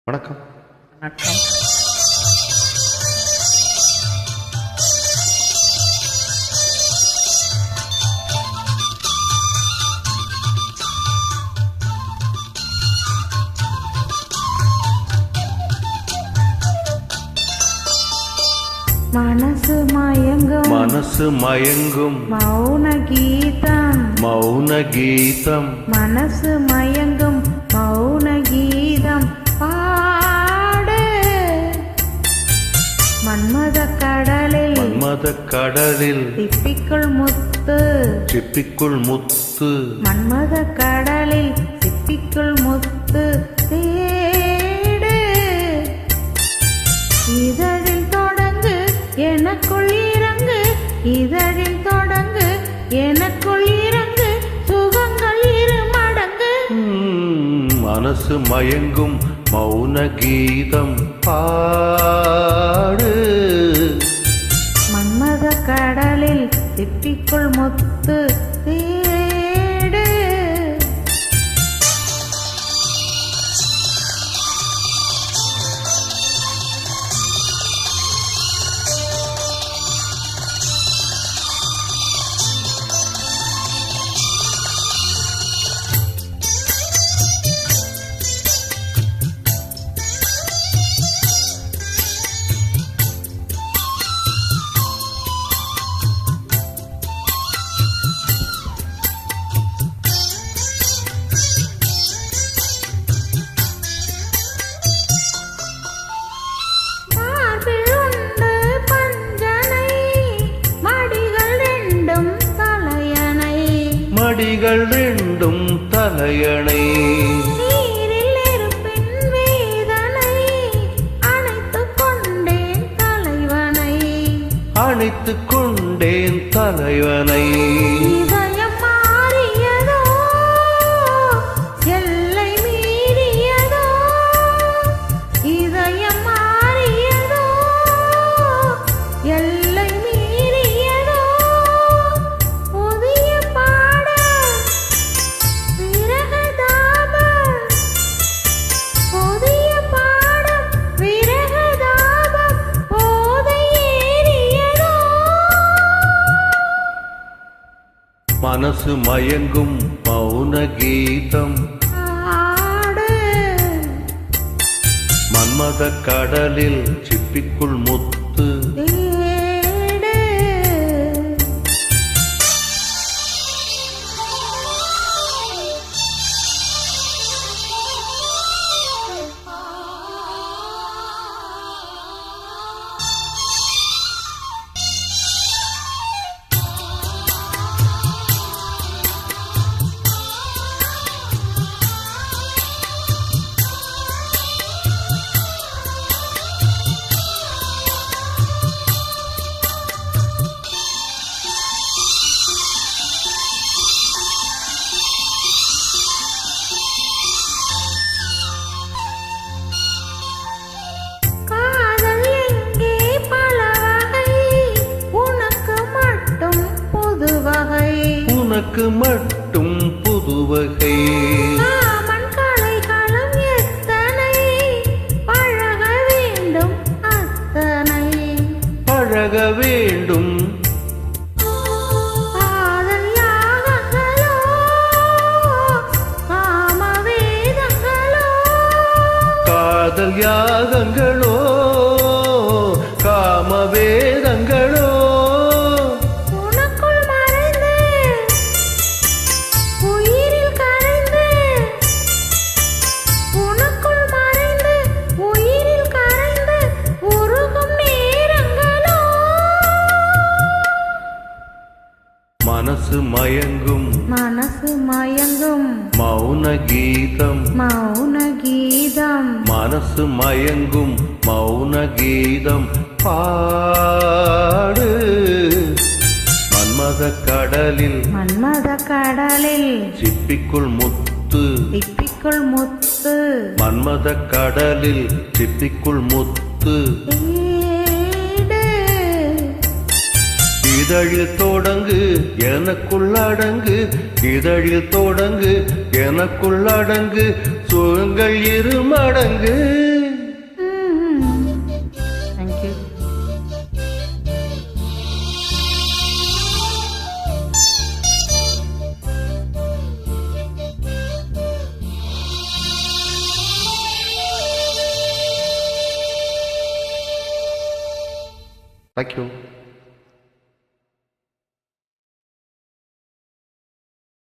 வணக்கம். வணக்கம். மனசு மயங்கும் மனசு மயங்கும் மௌன கீதம் மௌன கீதம் மனசு மயங்கும் மௌன கீதம் பாடு மன்மத கடலில் மன்மத கடலில் சிப்பிக்குள் முத்து சிப்பிக்குள் முத்து மன்மத கடலில் சிப்பிக்குள் முத்து தேடு இதழில் தொடங்கு எனக்குள் இறங்கு இதழில் தொடங்கு எனக்குள் இறங்கு சுகங்கள் இரு மடங்கு மனசு மயங்கும் மௌன கீதம் பாடு மன்மத கடலில் சிப்பிக்குள் முத்து தேடு மடிகள் ரெண்டும் தலையணை நீரில் இருப்பின் வேதனை அணைத்துக் கொண்டேன் தலைவனை அணைத்துக் கொண்டேன் தலைவனை இதயம் மாறியதோ எல்லை மீறியதோ இதயம் மாறியதோ எல்லை மீறியதோ புதிய பாடல் விரகதாப புதிய பாடம் விரகதாபம் போதை ஏறியதோ மனசு மயங்கும் மௌன கீதம் ஆடு மன்மத கடலில் சிப்பிக்குள் முத்து தேடு காதல் எங்கே பல வகை உனக்கு மட்டும் புது வகை உனக்கு மட்டும் புதுவகை காமன் கலைகளும் எத்தனை பழக வேண்டும் அத்தனை பழக வேண்டும் காதல் யாகங்களோ காம வேதங்களோ காதல் யாகங்களோ காம வேதங்களோ உனக்குள் மறைந்து உயிரில் கரைந்து உனக்குள் மறைந்து உயிரில் கரைந்து உருகும் நேரங்களோ மனசு மயங்கும் மனசு மயங்கும் மௌன கீதம் மௌன கீதம் மனசு மயங்கும் மௌன கீதம் பாடு மன்மத கடலில் மன்மத கடலில் சிப்பிக்குள் முத்து சிப்பிக்குள் முத்து மன்மத கடலில் சிப்பிக்குள் முத்து தேடு இதழில் தொடங்கு எனக்குள் அடங்கு இதழில் தொடங்கு எனக்குள் அடங்கு சுகங்கள் இரு மடங்கு தேங்க்யூ.